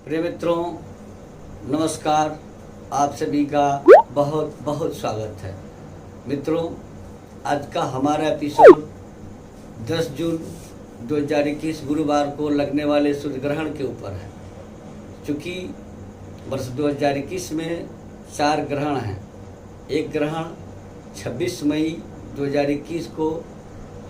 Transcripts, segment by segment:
प्रिय मित्रों, नमस्कार। आप सभी का बहुत बहुत स्वागत है। मित्रों, आज का हमारा एपिसोड 10 जून 2021 गुरुवार को लगने वाले सूर्य ग्रहण के ऊपर है। चूँकि वर्ष 2021 में 4 ग्रहण हैं। एक ग्रहण 26 मई 2021 को,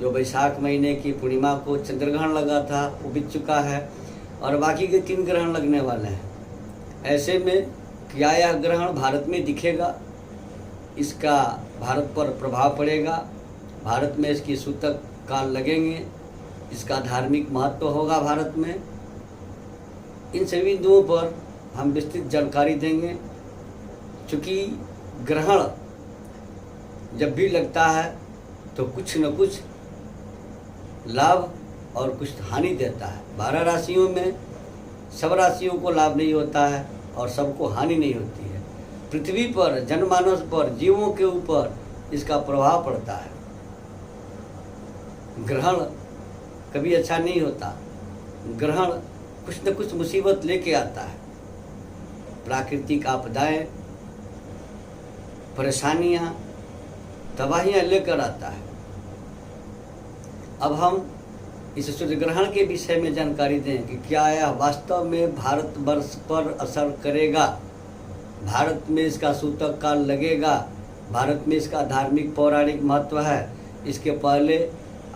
जो वैशाख महीने की पूर्णिमा को चंद्रग्रहण लगा था, वो बीत चुका है और बाकी के 3 ग्रहण लगने वाले हैं। ऐसे में क्या यह ग्रहण भारत में दिखेगा, इसका भारत पर प्रभाव पड़ेगा, भारत में इसकी सूतक काल लगेंगे, इसका धार्मिक महत्व होगा भारत में, इन सभी बिंदुओं पर हम विस्तृत जानकारी देंगे। चूँकि ग्रहण जब भी लगता है तो कुछ न कुछ लाभ और कुछ हानि देता है। 12 राशियों में सब राशियों को लाभ नहीं होता है और सबको हानि नहीं होती है। पृथ्वी पर, जनमानस पर, जीवों के ऊपर इसका प्रभाव पड़ता है। ग्रहण कभी अच्छा नहीं होता। ग्रहण कुछ न कुछ मुसीबत लेके आता है। प्राकृतिक आपदाएं, परेशानियां, तबाहियां लेकर आता है। अब हम इस सूर्य ग्रहण के विषय में जानकारी दें कि क्या यह वास्तव में भारतवर्ष पर असर करेगा, भारत में इसका सूतक काल लगेगा, भारत में इसका धार्मिक पौराणिक महत्व है। इसके पहले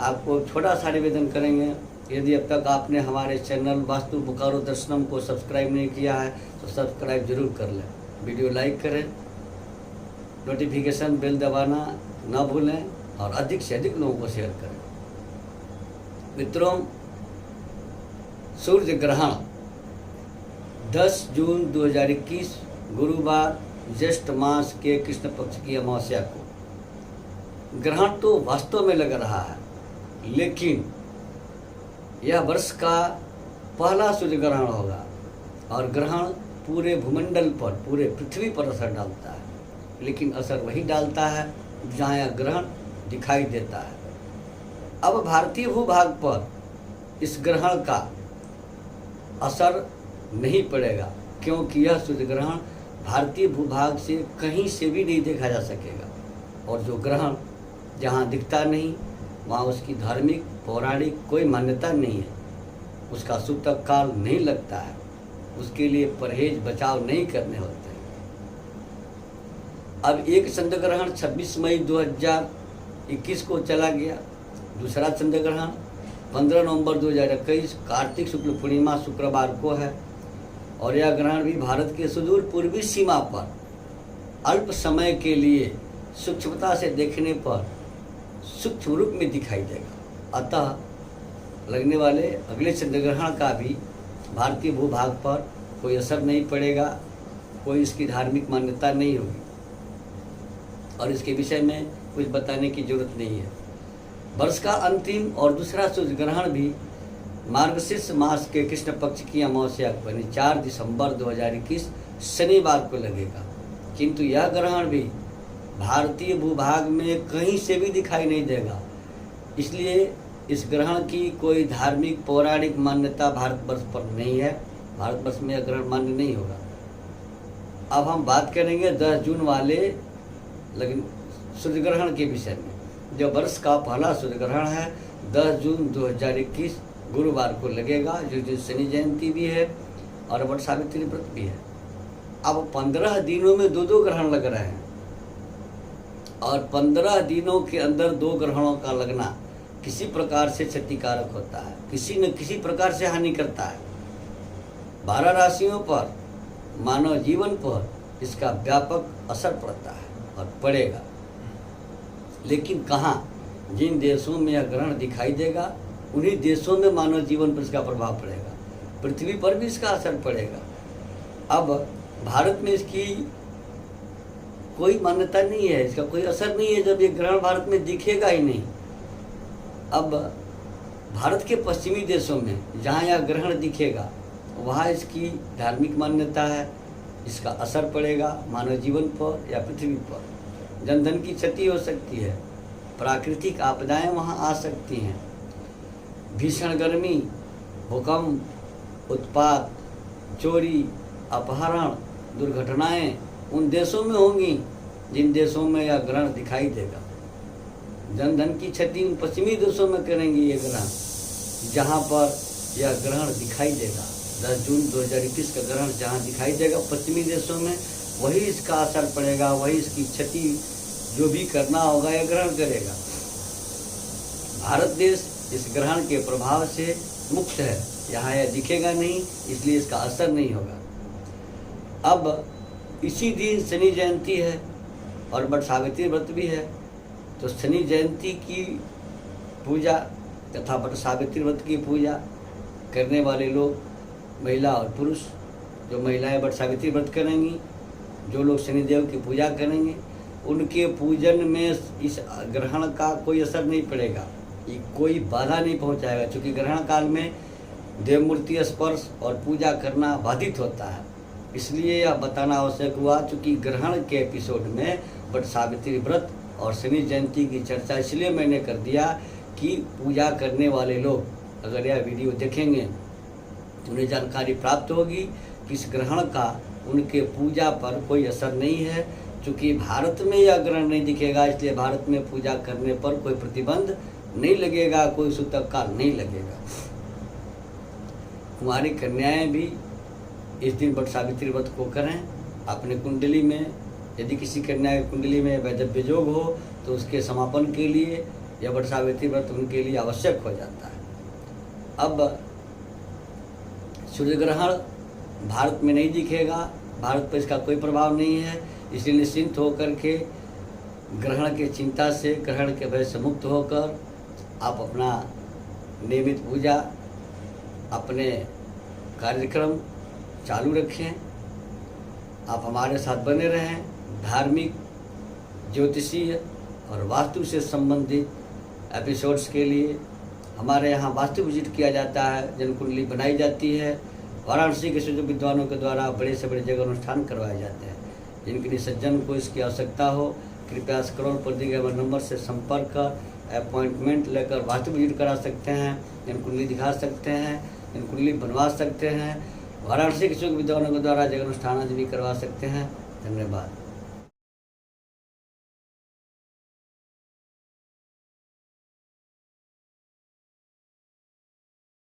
आपको छोटा सा निवेदन करेंगे, यदि अब तक आपने हमारे चैनल वास्तु बोकारो दर्शनम को सब्सक्राइब नहीं किया है तो सब्सक्राइब जरूर कर लें, वीडियो लाइक करें, नोटिफिकेशन बेल दबाना न भूलें और अधिक से अधिक लोगों को शेयर करें। मित्रों, सूर्य ग्रहण 10 जून 2021 गुरुवार ज्येष्ठ मास के कृष्ण पक्ष की अमावस्या को। ग्रहण तो वास्तव में लग रहा है, लेकिन यह वर्ष का पहला सूर्य ग्रहण होगा और ग्रहण पूरे भूमंडल पर, पूरे पृथ्वी पर असर डालता है। लेकिन असर वही डालता है जहाँ यह ग्रहण दिखाई देता है। अब भारतीय भूभाग पर इस ग्रहण का असर नहीं पड़ेगा, क्योंकि यह सूर्य ग्रहण भारतीय भूभाग से कहीं से भी नहीं देखा जा सकेगा। और जो ग्रहण जहाँ दिखता नहीं, वहाँ उसकी धार्मिक पौराणिक कोई मान्यता नहीं है, उसका सूतक काल नहीं लगता है, उसके लिए परहेज बचाव नहीं करने होते हैं। अब एक चंद्र ग्रहण 26 मई 2021 को चला गया। दूसरा चंद्र ग्रहण 15 नवंबर 2021 कार्तिक शुक्ल पूर्णिमा शुक्रवार को है और यह ग्रहण भी भारत के सुदूर पूर्वी सीमा पर अल्प समय के लिए सूक्ष्मता से देखने पर सूक्ष्म रूप में दिखाई देगा। अतः लगने वाले अगले चंद्र ग्रहण का भी भारतीय भूभाग पर कोई असर नहीं पड़ेगा, कोई इसकी धार्मिक मान्यता नहीं होगी और इसके विषय में कुछ बताने की जरूरत नहीं है। वर्ष का अंतिम और दूसरा सूर्य ग्रहण भी मार्गशीर्ष मास के कृष्ण पक्ष की अमावस्या को यानी 4 दिसंबर 2021 शनिवार को लगेगा। किंतु यह ग्रहण भी भारतीय भूभाग में कहीं से भी दिखाई नहीं देगा, इसलिए इस ग्रहण की कोई धार्मिक पौराणिक मान्यता भारतवर्ष पर नहीं है। भारतवर्ष में यह ग्रहण मान्य नहीं होगा। अब हम बात करेंगे 10 जून वाले सूर्य ग्रहण के विषय में, जो वर्ष का पहला सूर्य ग्रहण है। 10 जून 2021 गुरुवार को लगेगा, जो दिन शनि जयंती भी है और वट सावित्री व्रत भी है। अब 15 दिनों में 2 ग्रहण लग रहे हैं और 15 दिनों के अंदर 2 ग्रहणों का लगना किसी प्रकार से क्षतिकारक होता है, किसी न किसी प्रकार से हानि करता है। 12 राशियों पर, मानव जीवन पर इसका व्यापक असर पड़ता है और पड़ेगा। लेकिन कहाँ, जिन देशों में यह ग्रहण दिखाई देगा उन्हीं देशों में मानव जीवन पर इसका प्रभाव पड़ेगा, पृथ्वी पर भी इसका असर पड़ेगा। अब भारत में इसकी कोई मान्यता नहीं है, इसका कोई असर नहीं है जब ये ग्रहण भारत में दिखेगा ही नहीं। अब भारत के पश्चिमी देशों में जहाँ यह ग्रहण दिखेगा वहाँ इसकी धार्मिक मान्यता है, इसका असर पड़ेगा मानव जीवन पर या पृथ्वी पर। जनधन की क्षति हो सकती है, प्राकृतिक आपदाएं वहाँ आ सकती हैं, भीषण गर्मी, भूकंप, उत्पात, चोरी, अपहरण, दुर्घटनाएं उन देशों में होंगी जिन देशों में यह ग्रहण दिखाई देगा। जन धन की क्षति उन पश्चिमी देशों में करेंगे ये ग्रहण, जहाँ पर यह ग्रहण दिखाई देगा। 10 जून 2021 का ग्रहण जहाँ दिखाई देगा पश्चिमी देशों में, वही इसका असर पड़ेगा, वही इसकी क्षति जो भी करना होगा यह ग्रहण करेगा। भारत देश इस ग्रहण के प्रभाव से मुक्त है, यहाँ यह दिखेगा नहीं, इसलिए इसका असर नहीं होगा। अब इसी दिन शनि जयंती है और बट सावित्री व्रत भी है, तो शनि जयंती की पूजा तथा बट सावित्री व्रत की पूजा करने वाले लोग, महिला और पुरुष, जो महिलाएं बट सावित्री व्रत करेंगी, जो लोग शनिदेव की पूजा करेंगे, उनके पूजन में इस ग्रहण का कोई असर नहीं पड़ेगा, ये कोई बाधा नहीं पहुंचाएगा, क्योंकि ग्रहण काल में देवमूर्ति स्पर्श और पूजा करना बाधित होता है। इसलिए यह बताना आवश्यक हुआ, चूँकि ग्रहण के एपिसोड में बट सावित्री व्रत और शनि जयंती की चर्चा इसलिए मैंने कर दिया कि पूजा करने वाले लोग अगर यह वीडियो देखेंगे तो उन्हें जानकारी प्राप्त होगी कि इस ग्रहण का उनके पूजा पर कोई असर नहीं है। चूँकि भारत में यह ग्रहण नहीं दिखेगा, इसलिए भारत में पूजा करने पर कोई प्रतिबंध नहीं लगेगा, कोई सूतक काल नहीं लगेगा। कुंवारी कन्याएं भी इस दिन बट सावित्री व्रत को करें। अपने कुंडली में यदि किसी कन्या की कुंडली में वैधव्य योग हो तो उसके समापन के लिए यह बट सावित्री व्रत उनके लिए आवश्यक हो जाता है। अब सूर्य ग्रहण भारत में नहीं दिखेगा, भारत पर इसका कोई प्रभाव नहीं है, इसलिए निश्चिंत होकर के ग्रहण के चिंता से, ग्रहण के भय से मुक्त होकर आप अपना नियमित पूजा, अपने कार्यक्रम चालू रखें। आप हमारे साथ बने रहें। धार्मिक, ज्योतिषीय और वास्तु से संबंधित एपिसोड्स के लिए हमारे यहाँ वास्तु विजिट किया जाता है, जनकुंडली बनाई जाती है। वाराणसी के सुजो विद्वानों के द्वारा बड़े से बड़े जगह अनुष्ठान करवाए जाते हैं। जिनके लिए सज्जन को इसकी आवश्यकता हो, कृपया स्क्रॉल पर दिए गए नंबर से संपर्क कर अपॉइंटमेंट लेकर वास्तु विजिट करा सकते हैं, जनकुंडली दिखा सकते हैं, जनकुंडली बनवा सकते हैं। वाराणसी के सुजो विद्वानों के द्वारा जगह अनुष्ठान भी करवा सकते हैं। धन्यवाद।